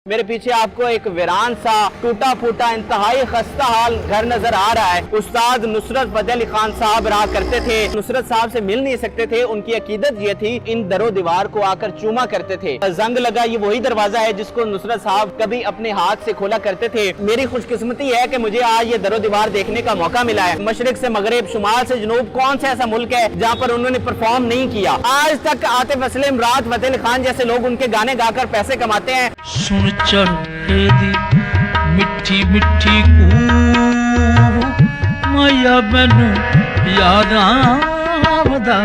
मेरे पीछे आपको एक वीरान सा टूटा फूटा इंतहाई खस्ता हाल घर नजर आ रहा है। उस्ताद नुसरत फतेह अली खान साहब रहा करते थे, नुसरत साहब से मिल नहीं सकते थे। उनकी अकीदत ये थी, इन दरो दीवार को आकर चूमा करते थे। जंग लगा ये वही दरवाजा है जिसको नुसरत साहब कभी अपने हाथ से खोला करते थे। मेरी खुशकिस्मती है कि मुझे आज ये दरो दीवार देखने का मौका मिला है। मशरिक से मगरिब, शुमाल से जनूब, कौन सा ऐसा मुल्क है जहाँ पर उन्होंने परफॉर्म नहीं किया। आज तक आतिफ असलम, राहत फतेह अली खान जैसे लोग उनके गाने गाकर पैसे कमाते हैं। सुन चढ़े दी मिठी मिठी कूह माया मैनू याद आवदा।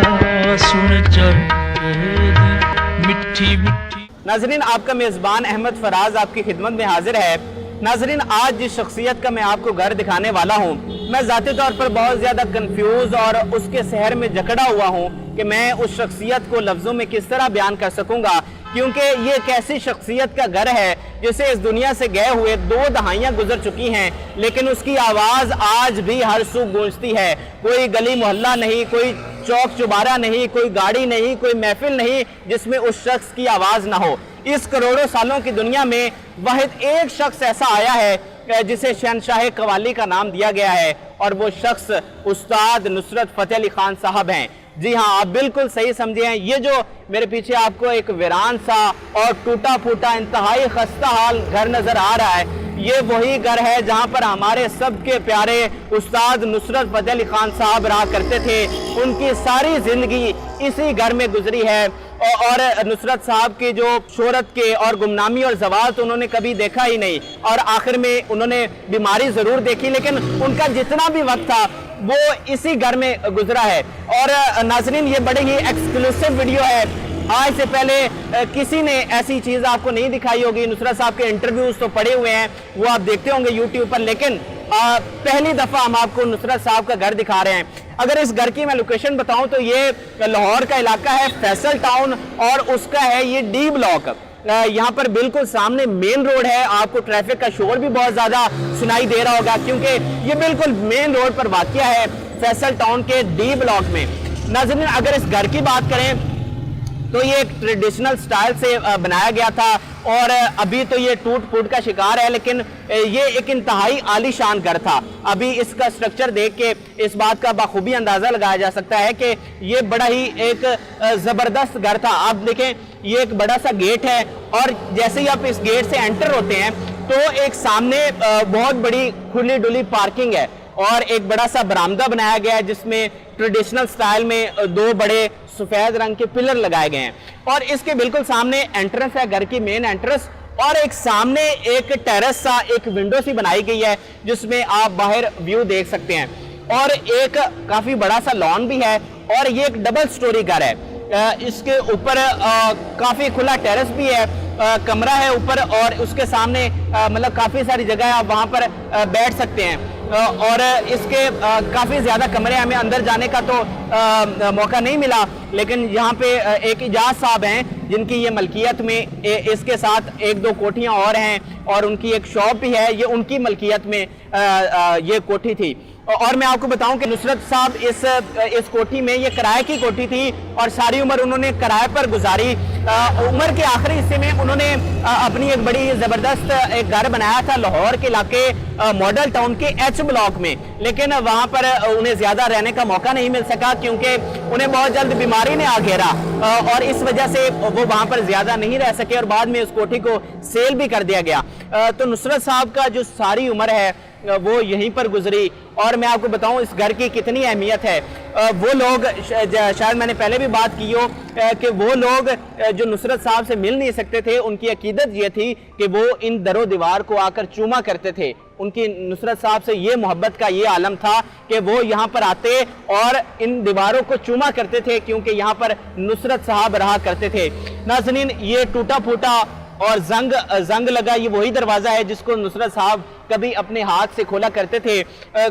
सुन चढ़े दी मिठी मिठी। नाजरीन, आपका मेजबान अहमद फराज आपकी खिदमत में हाजिर है। नाजरीन, आज जिस शख्सियत का मैं आपको घर दिखाने वाला हूँ, मैं ज़ाती तौर पर बहुत ज़्यादा कंफ्यूज और उसके शहर में जकड़ा हुआ हूँ कि मैं उस शख्सियत को लफ्ज़ों में किस तरह बयान कर सकूँगा, क्योंकि ये एक ऐसी शख्सियत का घर है जिसे इस दुनिया से गए हुए 2 दहाइयाँ गुजर चुकी हैं, लेकिन उसकी आवाज़ आज भी हर सू गूंजती है। कोई गली मोहल्ला नहीं, कोई चौक चुबारा नहीं, कोई गाड़ी नहीं, कोई महफिल नहीं जिसमें उस शख्स की आवाज़ ना हो। इस करोड़ों सालों की दुनिया में वाहिद एक शख्स ऐसा आया है जिसे शहनशाह कवाली का नाम दिया गया है, और वो शख्स उस्ताद नुसरत फतेह अली खान साहब हैं। जी हाँ, आप बिल्कुल सही समझे हैं। ये जो मेरे पीछे आपको एक वीरान सा और टूटा फूटा इंतहाई खस्ता हाल घर नजर आ रहा है, ये वही घर है जहाँ पर हमारे सबके प्यारे उस्ताद नुसरत फतेह अली खान साहब रहा करते थे। उनकी सारी जिंदगी इसी घर में गुजरी है, और नुसरत साहब की जो शोहरत के और गुमनामी और ज़वाल तो उन्होंने कभी देखा ही नहीं, और आखिर में उन्होंने बीमारी ज़रूर देखी, लेकिन उनका जितना भी वक्त था वो इसी घर में गुजरा है। और नाज़रीन, ये बड़े ही एक्सक्लूसिव वीडियो है। आज से पहले किसी ने ऐसी चीज़ आपको नहीं दिखाई होगी। नुसरत साहब के इंटरव्यूज़ तो पड़े हुए हैं, वो आप देखते होंगे यूट्यूब पर, लेकिन पहली दफ़ा हम आपको नुसरत साहब का घर दिखा रहे हैं। अगर इस घर की मैं लोकेशन बताऊं तो ये लाहौर का इलाका है, फैसल टाउन, और उसका है ये डी ब्लॉक। यहाँ पर बिल्कुल सामने मेन रोड है। आपको ट्रैफिक का शोर भी बहुत ज़्यादा सुनाई दे रहा होगा, क्योंकि ये बिल्कुल मेन रोड पर वाक़या है, फैसल टाउन के डी ब्लॉक में। नाज़रीन, अगर इस घर की बात करें तो ये एक ट्रेडिशनल स्टाइल से बनाया गया था, और अभी तो ये टूट फूट का शिकार है, लेकिन ये एक इंतहाई आलीशान घर था। अभी इसका स्ट्रक्चर देख के इस बात का बखूबी अंदाज़ा लगाया जा सकता है कि ये बड़ा ही एक ज़बरदस्त घर था। आप देखें, ये एक बड़ा सा गेट है, और जैसे ही आप इस गेट से एंटर होते हैं तो एक सामने बहुत बड़ी खुली डुली पार्किंग है, और एक बड़ा सा बरामदा बनाया गया है जिसमें ट्रेडिशनल स्टाइल में 2 बड़े सफेद रंग के पिलर लगाए गए हैं, और इसके बिल्कुल सामने एंट्रेंस है, घर की मेन एंट्रेंस, और एक सामने एक टेरेस सा एक विंडो सी बनाई गई है जिसमें आप बाहर व्यू देख सकते हैं, और एक काफी बड़ा सा लॉन भी है, और ये एक डबल स्टोरी घर है। इसके ऊपर काफी खुला टेरेस भी है, कमरा है ऊपर, और उसके सामने मतलब काफी सारी जगह है, आप वहां पर बैठ सकते हैं। और इसके काफ़ी ज़्यादा कमरे हमें अंदर जाने का तो मौका नहीं मिला, लेकिन यहाँ पे एक इजाज़ साहब हैं जिनकी ये मलकियत में इसके साथ 1-2 कोठियाँ और हैं, और उनकी एक शॉप भी है, ये उनकी मलकियत में ये कोठी थी। और मैं आपको बताऊं कि नुसरत साहब इस कोठी में, ये किराए की कोठी थी, और सारी उम्र उन्होंने किराए पर गुजारी। उम्र के आखिरी हिस्से में उन्होंने अपनी एक बड़ी ज़बरदस्त एक घर बनाया था लाहौर के इलाके मॉडल टाउन के एच ब्लॉक में, लेकिन वहाँ पर उन्हें ज़्यादा रहने का मौका नहीं मिल सका, क्योंकि उन्हें बहुत जल्द बीमारी ने आ घेरा, और इस वजह से वो वहाँ पर ज़्यादा नहीं रह सके, और बाद में उस कोठी को सेल भी कर दिया गया। तो नुसरत साहब का जो सारी उम्र है वो यहीं पर गुजरी, और मैं आपको बताऊं इस घर की कितनी अहमियत है। वो लोग, शायद मैंने पहले भी बात की हो, कि वो लोग जो नुसरत साहब से मिल नहीं सकते थे, उनकी अकीदत ये थी कि वो इन दरो दीवार को आकर चूमा करते थे। उनकी नुसरत साहब से ये मोहब्बत का ये आलम था कि वो यहाँ पर आते और इन दीवारों को चूमा करते थे, क्योंकि यहाँ पर नुसरत साहब रहा करते थे। नाज़रीन, ये टूटा फूटा और जंग लगा ये वही दरवाज़ा है जिसको नुसरत साहब कभी अपने हाथ से खोला करते थे।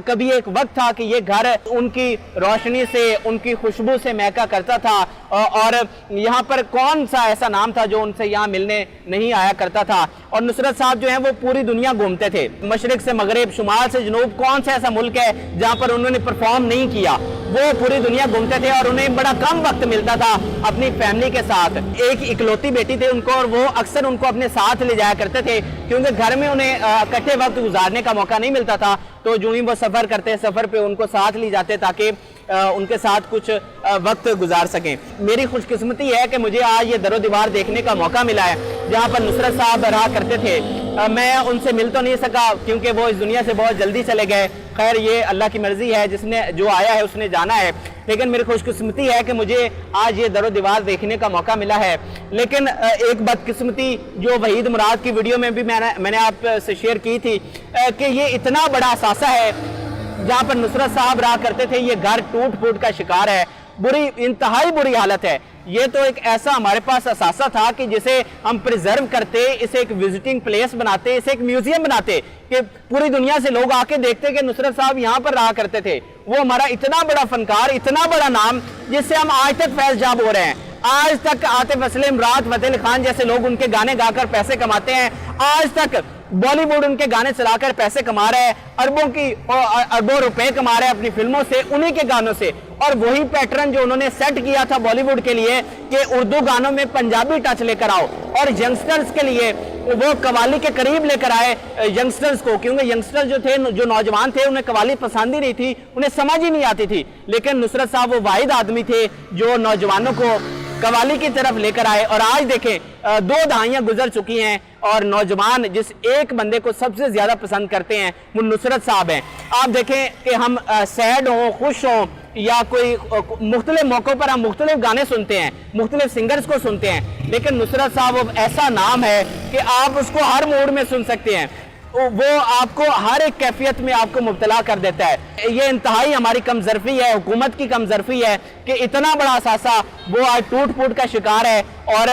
कभी एक वक्त था कि ये घर उनकी रोशनी से, उनकी खुशबू से महका करता था, और यहाँ पर कौन सा ऐसा नाम था जो उनसे यहाँ मिलने नहीं आया करता था। और नुसरत साहब जो हैं वो पूरी दुनिया घूमते थे, मशरिक से मगरिब, शुमाल से जनूब, कौन सा ऐसा मुल्क है जहाँ पर उन्होंने परफॉर्म नहीं किया। वो पूरी दुनिया घूमते थे और उन्हें बड़ा कम वक्त मिलता था अपनी फैमिली के साथ। एक इकलौती बेटी थी उनको और वो अक्सर उनको अपने साथ ले जाया करते थे क्योंकि घर में उन्हें इकट्ठे वक्त गुजारने का मौका नहीं मिलता था। तो जो ही वो सफ़र करते, सफ़र पे उनको साथ ले जाते ताकि उनके साथ कुछ वक्त गुजार सकें। मेरी खुशकिस्मती है कि मुझे आज ये दरो दीवार देखने का मौका मिला है जहाँ पर नुसरत साहब रहा करते थे। मैं उनसे मिल तो नहीं सका क्योंकि वो इस दुनिया से बहुत जल्दी चले गए। खैर ये अल्लाह की मर्जी है, जिसने जो आया है उसने जाना है। लेकिन मेरी खुशकिस्मती है कि मुझे आज ये दरो दीवार देखने का मौका मिला है। लेकिन एक बदकिस्मती जो वहीद मुराद की वीडियो में भी मैंने आपसे शेयर की थी कि ये इतना बड़ा असासा है जहाँ पर नुसरत साहब रहा करते थे, ये घर टूट फूट का शिकार है। बुरी, इंतहाई बुरी हालत है। ये तो एक ऐसा हमारे पास असासा था कि जिसे हम प्रिजर्व करते, इसे एक विजिटिंग प्लेस बनाते, इसे एक म्यूजियम बनाते कि पूरी दुनिया से लोग आके देखते कि नुसरत साहब यहाँ पर रहा करते थे। वो हमारा इतना बड़ा फनकार, इतना बड़ा नाम जिससे हम आज तक फैज़ याब हो रहे हैं। आज तक आतिफ असलम, राहत फतेह अली खान जैसे लोग उनके गाने गाकर पैसे कमाते हैं। आज तक बॉलीवुड उनके गाने चलाकर पैसे कमा रहा है, अरबों रुपए कमा रहे हैं अपनी फिल्मों से, उन्हीं के गानों से। और वही पैटर्न जो उन्होंने सेट किया था बॉलीवुड के लिए कि उर्दू गानों में पंजाबी टच लेकर आओ और यंगस्टर्स के लिए वो कवाली के करीब लेकर आए यंगस्टर्स को, क्योंकि यंगस्टर जो थे, जो नौजवान थे, उन्हें कवाली पसंद ही नहीं थी, उन्हें समझ ही नहीं आती थी। लेकिन नुसरत साहब वो वाहिद आदमी थे जो नौजवानों को कवाली की तरफ लेकर आए। और आज देखें 2 दहाइयां गुजर चुकी हैं और नौजवान जिस एक बंदे को सबसे ज्यादा पसंद करते हैं वो नुसरत साहब हैं। आप देखें कि हम सैड हों, खुश हों या कोई मुख्तलिफ मौक़ों पर हम मुख्तलिफ गाने सुनते हैं, मुख्तलिफ सिंगर्स को सुनते हैं, लेकिन नुसरत साहब ऐसा नाम है कि आप उसको हर मूड में सुन सकते हैं। वो आपको हर एक कैफियत में आपको मुब्तला कर देता है। ये इंतहाई हमारी कमजरफी है, हुकूमत की कमजरफी है कि इतना बड़ा असासा वो आज टूट फूट का शिकार है और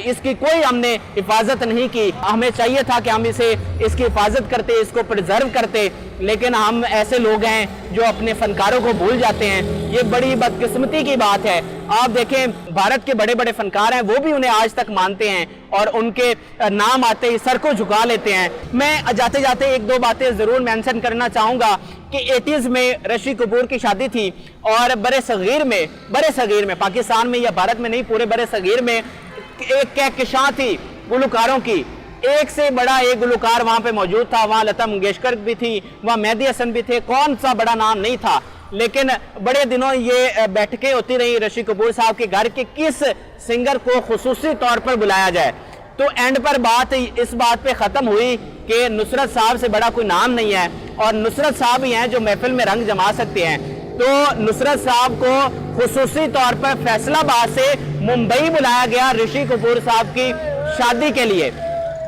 इसकी कोई हमने हिफाजत नहीं की। हमें चाहिए था कि हम इसकी हिफाजत करते, इसको प्रिजर्व करते, लेकिन हम ऐसे लोग हैं जो अपने फनकारों को भूल जाते हैं। ये बड़ी बदकिस्मती की बात है। आप देखें भारत के बड़े बड़े फनकार हैं, वो भी उन्हें आज तक मानते हैं और उनके नाम आते ही सर को झुका लेते हैं। मैं जाते जाते 1-2 बातें जरूर मेंशन करना चाहूंगा कि 80s में ऋषि कपूर की शादी थी और बड़े सगीर में पाकिस्तान में या भारत में नहीं, पूरे बड़े सगीर में एक कहकशां थी गुलकारों की। एक से बड़ा एक गुलकार वहां पे मौजूद था। वहां लता मंगेशकर भी थी, वहां मेहदी हसन भी थे, कौन सा बड़ा नाम नहीं था। लेकिन बड़े दिनों ये बैठकें होती रही ऋषि कपूर साहब के घर के किस सिंगर को खुसूसी तौर पर बुलाया जाए। तो एंड पर बात इस बात पे ख़त्म हुई कि नुसरत साहब से बड़ा कोई नाम नहीं है और नुसरत साहब ही हैं जो महफिल में रंग जमा सकते हैं। तो नुसरत साहब को खुसूसी तौर पर फैसलाबाद से मुंबई बुलाया गया ऋषि कपूर साहब की शादी के लिए।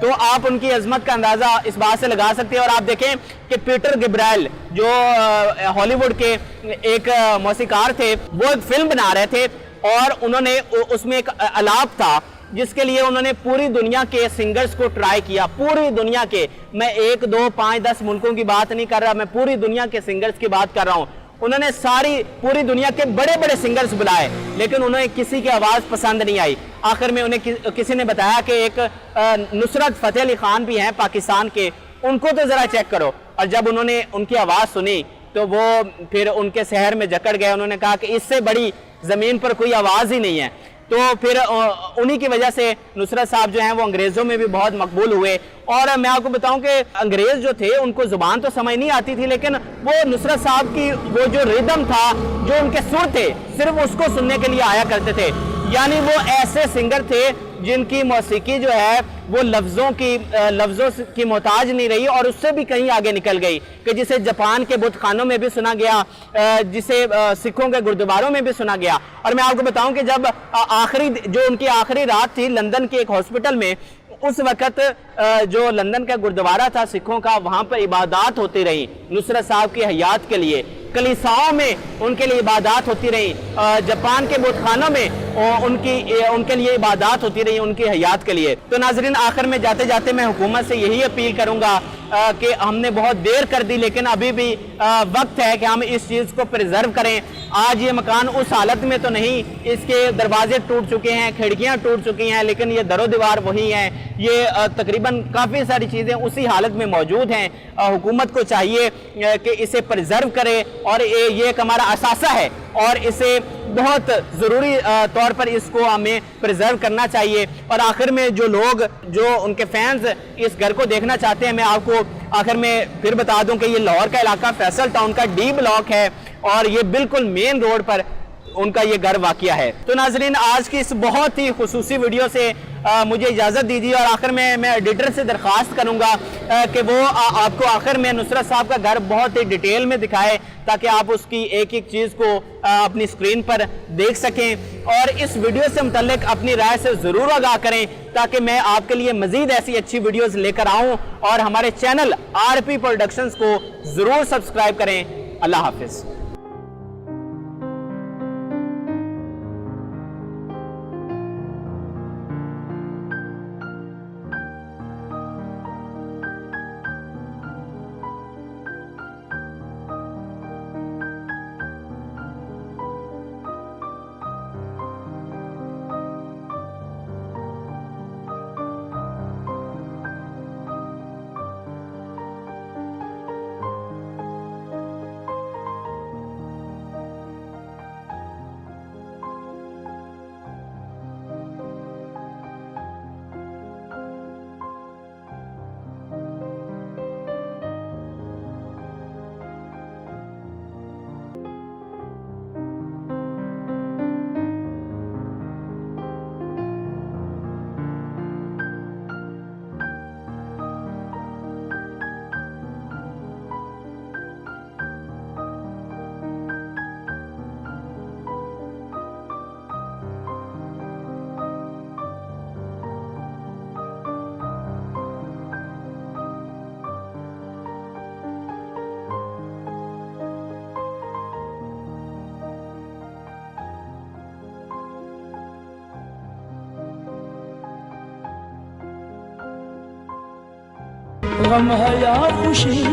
तो आप उनकी अजमत का अंदाजा इस बात से लगा सकते हैं। और आप देखें कि पीटर गैब्रियल जो हॉलीवुड के एक मौसीकार थे, वो एक फिल्म बना रहे थे और उन्होंने उसमें एक अलाप था जिसके लिए उन्होंने पूरी दुनिया के सिंगर्स को ट्राई किया। पूरी दुनिया के, मैं 1, 2, 5, 10 मुल्कों की बात नहीं कर रहा, मैं पूरी दुनिया के सिंगर्स की बात कर रहा हूं। उन्होंने पूरी दुनिया के बड़े बड़े सिंगर्स बुलाए, लेकिन उन्हें किसी की आवाज़ पसंद नहीं आई। आखिर में उन्हें किसी ने बताया कि एक नुसरत फतेह अली खान भी हैं पाकिस्तान के, उनको तो ज़रा चेक करो। और जब उन्होंने उनकी आवाज़ सुनी तो वो फिर उनके शहर में जकड़ गए। उन्होंने कहा कि इससे बड़ी ज़मीन पर कोई आवाज़ ही नहीं है। तो फिर उन्हीं की वजह से नुसरत साहब जो हैं वो अंग्रेज़ों में भी बहुत मकबूल हुए। और मैं आपको बताऊं कि अंग्रेज़ जो थे उनको ज़ुबान तो समझ नहीं आती थी, लेकिन वो नुसरत साहब की वो जो रिदम था, जो उनके सुर थे, सिर्फ उसको सुनने के लिए आया करते थे। यानी वो ऐसे सिंगर थे जिनकी मौसीकी जो है वो लफ्ज़ों की मोहताज नहीं रही और उससे भी कहीं आगे निकल गई कि जिसे जापान के बुत खानों में भी सुना गया, जिसे सिखों के गुरुद्वारों में भी सुना गया। और मैं आपको बताऊं कि जब उनकी आखिरी रात थी लंदन के एक हॉस्पिटल में, उस वक्त जो लंदन का गुरुद्वारा था सिखों का, वहां पर इबादत होती रही नुसरत साहब की हयात के लिए। कलीसाओं में उनके लिए इबादत होती रही, जापान के बुतखानों में उनके लिए इबादत होती रही उनकी हयात के लिए। तो नाजरीन, आखिर में जाते जाते मैं हुकूमत से यही अपील करूंगा کہ ہم نے بہت دیر کر دی، لیکن ابھی بھی وقت ہے کہ ہم اس چیز کو پریزرو کریں۔ آج یہ مکان اس حالت میں تو نہیں، اس کے دروازے ٹوٹ چکے ہیں، کھڑکیاں ٹوٹ چکی ہیں، لیکن یہ در و دیوار وہی ہیں، یہ تقریباً کافی ساری چیزیں اسی حالت میں موجود ہیں۔ حکومت کو چاہیے کہ اسے پریزرو کرے، اور یہ ایک ہمارا اثاثہ ہے، اور اسے بہت ضروری طور پر اس کو ہمیں پریزرو کرنا چاہیے۔ اور آخر میں جو لوگ، جو ان کے فینز اس گھر کو دیکھنا چاہتے ہیں، میں آپ کو آخر میں پھر بتا دوں کہ یہ لاہور کا علاقہ فیصل ٹاؤن کا ڈی بلاک ہے، اور یہ بالکل مین روڈ پر ان کا یہ گھر واقع ہے۔ تو ناظرین، آج کی اس بہت ہی خصوصی ویڈیو سے مجھے اجازت دیجیے، اور آخر میں ایڈیٹر سے درخواست کروں گا کہ وہ آپ کو آخر میں نصرت صاحب کا گھر بہت ہی ڈیٹیل میں دکھائے، تاکہ آپ اس کی ایک ایک چیز کو اپنی سکرین پر دیکھ سکیں، اور اس ویڈیو سے متعلق اپنی رائے سے ضرور آگاہ کریں، تاکہ میں آپ کے لیے مزید ایسی اچھی ویڈیوز لے کر آؤں، اور ہمارے چینل RP پروڈکشنز کو ضرور سبسکرائب کریں۔ اللہ حافظ۔ غم ہے یا خوشی